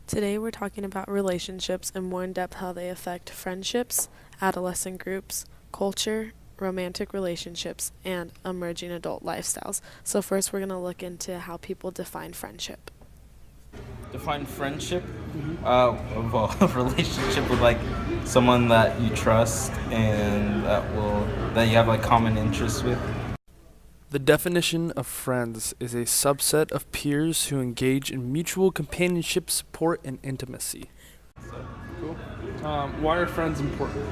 Today we're talking about relationships and more in depth how they affect friendships, adolescent groups, culture, romantic relationships, and emerging adult lifestyles. So first we're going to look into how people define friendship. Define friendship? Well, a relationship with like someone that you trust and that you have like common interests with. The definition of friends is a subset of peers who engage in mutual companionship, support, and intimacy. Cool. Why are friends important?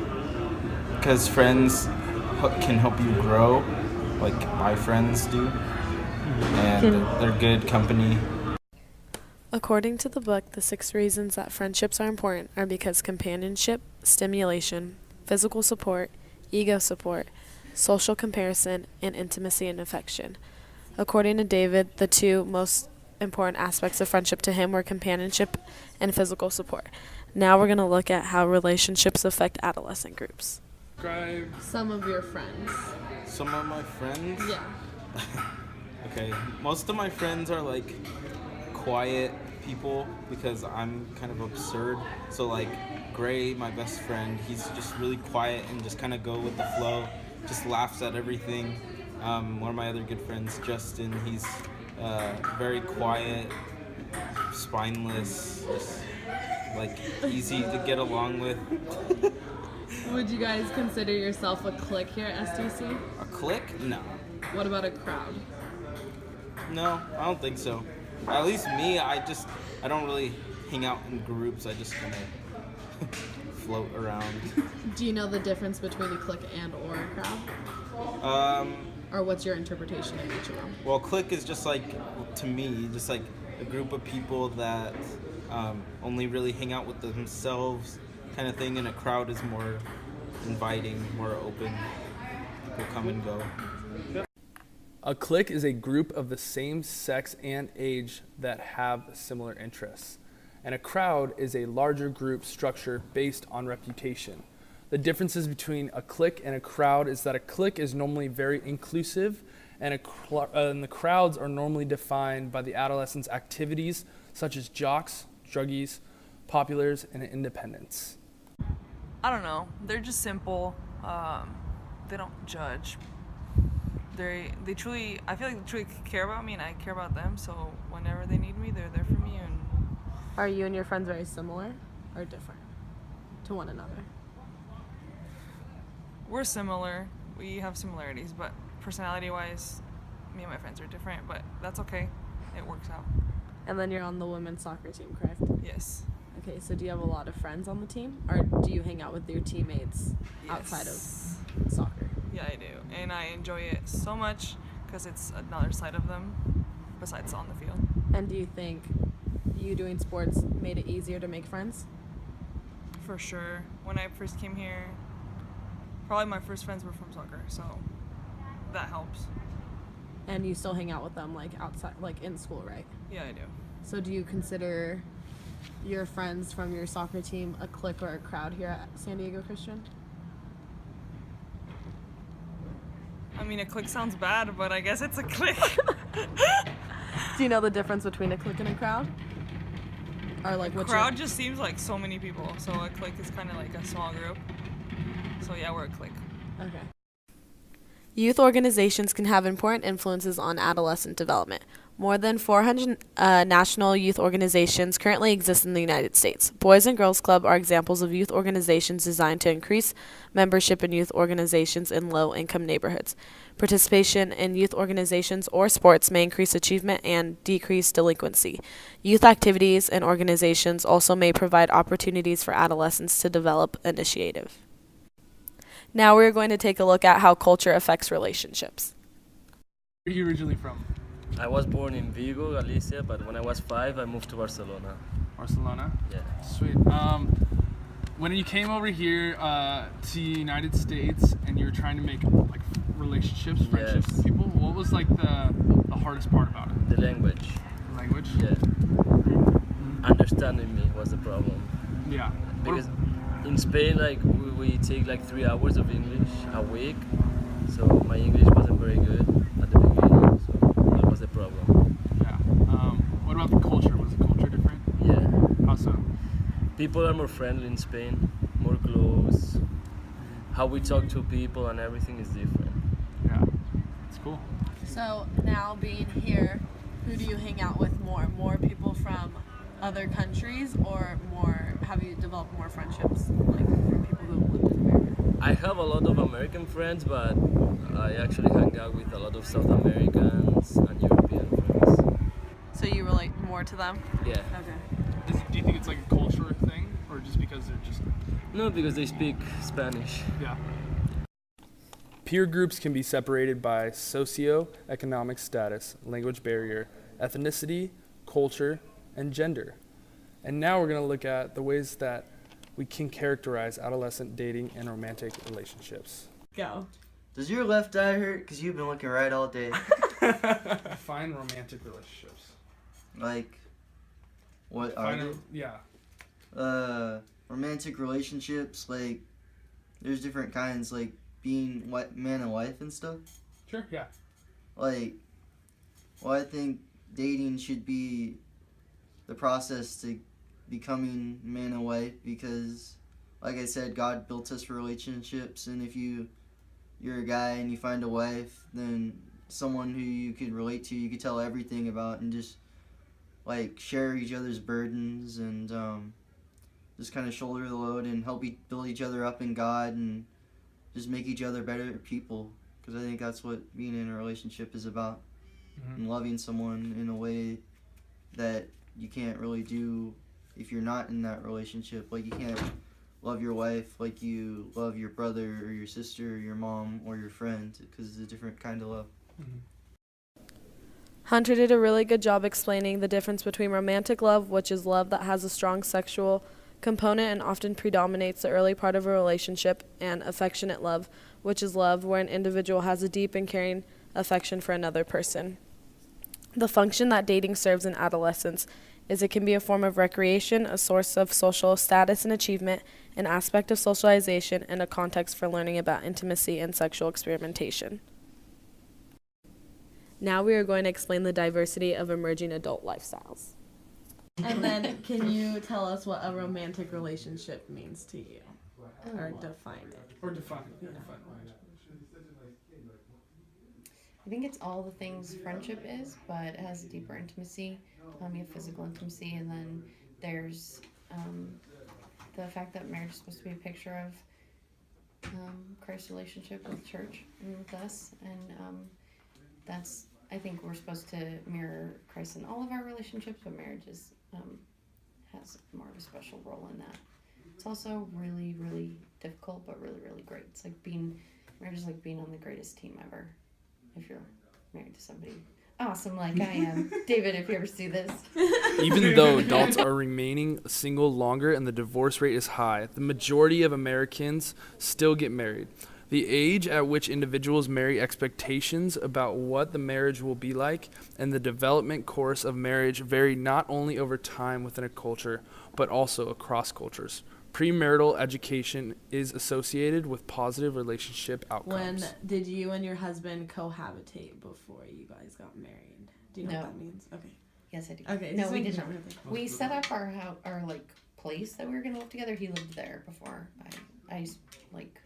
Because friends can help you grow, like my friends do, and they're good company. According to the book, the 6 reasons that friendships are important are because companionship, stimulation, physical support, ego support, social comparison, and intimacy and affection. According to David, the 2 most important aspects of friendship to him were companionship and physical support. Now we're going to look at how relationships affect adolescent groups. Describe. Some of your friends. Some of my friends. Yeah. Okay, most of my friends are like quiet people because I'm kind of absurd. So like Gray, my best friend, he's just really quiet and just kind of go with the flow, just laughs at everything. One of my other good friends, Justin, he's very quiet, spineless, just like easy to get along with. Would you guys consider yourself a clique here at STC? A clique? No. What about a crowd? No, I don't think so. At least me, I don't really hang out in groups. I just kind of float around. Do you know the difference between a clique and or a crowd? Or what's your interpretation of each of them? Well, clique is just like, to me, just like a group of people that only really hang out with themselves kind of thing, and a crowd is more inviting, more open. People come and go. A clique is a group of the same sex and age that have similar interests. And a crowd is a larger group structure based on reputation. The differences between a clique and a crowd is that a clique is normally very inclusive, and the crowds are normally defined by the adolescents' activities such as jocks, druggies, populars, and independents. I don't know. They're just simple. They don't judge. They truly, I feel like they truly care about me and I care about them. So whenever they need me, they're there for me. And Are you and your friends very similar or different to one another? we're similar. We have similarities, but personality-wise, me and my friends are different. But that's okay. It works out. And then you're on the women's soccer team, correct? Yes. Okay, so do you have a lot of friends on the team? Or do you hang out with your teammates outside Yes. of soccer? Yeah, I do, and I enjoy it so much because it's another side of them besides on the field. And do you think you doing sports made it easier to make friends? For sure. When I first came here, probably my first friends were from soccer, so that helps. And you still hang out with them like outside, like in school, right? Yeah, I do. So do you consider your friends from your soccer team a clique or a crowd here at San Diego Christian? I mean, a clique sounds bad, but I guess it's a clique. Do you know the difference between a clique and a crowd? Or like what's Crowd just seems like so many people, so a clique is kind of like a small group. So yeah, we're a clique. Okay. Youth organizations can have important influences on adolescent development. More than 400 national youth organizations currently exist in the United States. Boys and Girls Club are examples of youth organizations designed to increase membership in youth organizations in low-income neighborhoods. Participation in youth organizations or sports may increase achievement and decrease delinquency. Youth activities and organizations also may provide opportunities for adolescents to develop initiative. Now we're going to take a look at how culture affects relationships. Where are you originally from? I was born in Vigo, Galicia, but when I was 5, I moved to Barcelona. Barcelona? Yeah. Sweet. When you came over here to the United States and you were trying to make like relationships, friendships Yes. with people, what was like the hardest part about it? The language. The language? Yeah. Understanding me was the problem. Yeah. Because in Spain, like we take like 3 hours of English a week, so my English wasn't very good at the beginning, so that was the problem. Yeah. What about the culture? Was the culture different? Yeah. How's awesome. People are more friendly in Spain, more close. How we talk to people and everything is different. Yeah, it's cool. So now being here, who do you hang out with more? More people from other countries, or have you developed more friendships like from people who have lived in America? I have a lot of American friends, but I actually hang out with a lot of South Americans and European friends. So you relate more to them? Yeah. Okay. Do you think it's like a cultural thing, or just because they're just No, because they speak Spanish. yeah? Peer groups can be separated by socio-economic status, language barrier, ethnicity, culture, and gender. And now we're going to look at the ways that we can characterize adolescent dating and romantic relationships. Go. Does your left eye hurt? Because you've been looking right all day. Define romantic relationships. Like, what are they? Yeah. Romantic relationships, like, there's different kinds, like being man and wife and stuff. Sure, yeah. Like, well, I think dating should be the process to becoming man and wife, because, like I said, God built us for relationships, and if you're a guy and you find a wife, then someone who you could relate to, you could tell everything about, and just, like, share each other's burdens, and just kind of shoulder the load and help build each other up in God, and just make each other better people, because I think that's what being in a relationship is about. And loving someone in a way that you can't really do if you're not in that relationship. Like, you can't love your wife like you love your brother or your sister or your mom or your friend, because it's a different kind of love. Hunter did a really good job explaining the difference between romantic love, which is love that has a strong sexual component and often predominates the early part of a relationship, and affectionate love, which is love where an individual has a deep and caring affection for another person. The function that dating serves in adolescence is it can be a form of recreation, a source of social status and achievement, an aspect of socialization, and a context for learning about intimacy and sexual experimentation. Now we are going to explain the diversity of emerging adult lifestyles. And then, can you tell us what a romantic relationship means to you? Or define it? Or define it. I think it's all the things friendship is, but it has deeper intimacy. You have physical intimacy, and then there's the fact that marriage is supposed to be a picture of Christ's relationship with church and with us, and that's, I think we're supposed to mirror Christ in all of our relationships, but marriage is has more of a special role in that. It's also really, really difficult, but really, really great. It's like marriage is like being on the greatest team ever. If you're married to somebody awesome like I am. David, if you ever see this. Even though adults are remaining single longer and the divorce rate is high, the majority of Americans still get married. The age at which individuals marry, expectations about what the marriage will be like, and the development course of marriage vary not only over time within a culture, but also across cultures. Premarital education is associated with positive relationship outcomes. When did you and your husband cohabitate before you guys got married? Do you know No. what that means? Okay. Yes, I do. Okay. No, just we making did sure not. everything- We set up our like place that we were gonna live together. He lived there before. I like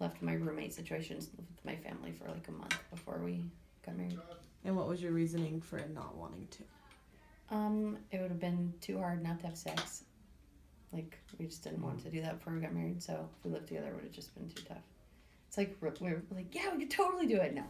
left my roommate situations, lived with my family for like a month before we got married. And what was your reasoning for not wanting to? It would have been too hard not to have sex. Like, we just didn't want to do that before we got married, so if we lived together, it would have just been too tough. It's like, we're like, yeah, we could totally do it. No.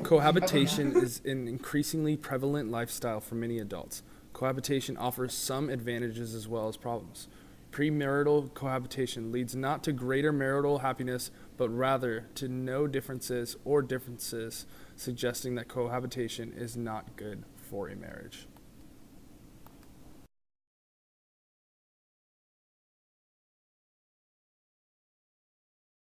Cohabitation is an increasingly prevalent lifestyle for many adults. Cohabitation offers some advantages as well as problems. Premarital cohabitation leads not to greater marital happiness, but rather to no differences or differences, suggesting that cohabitation is not good for a marriage.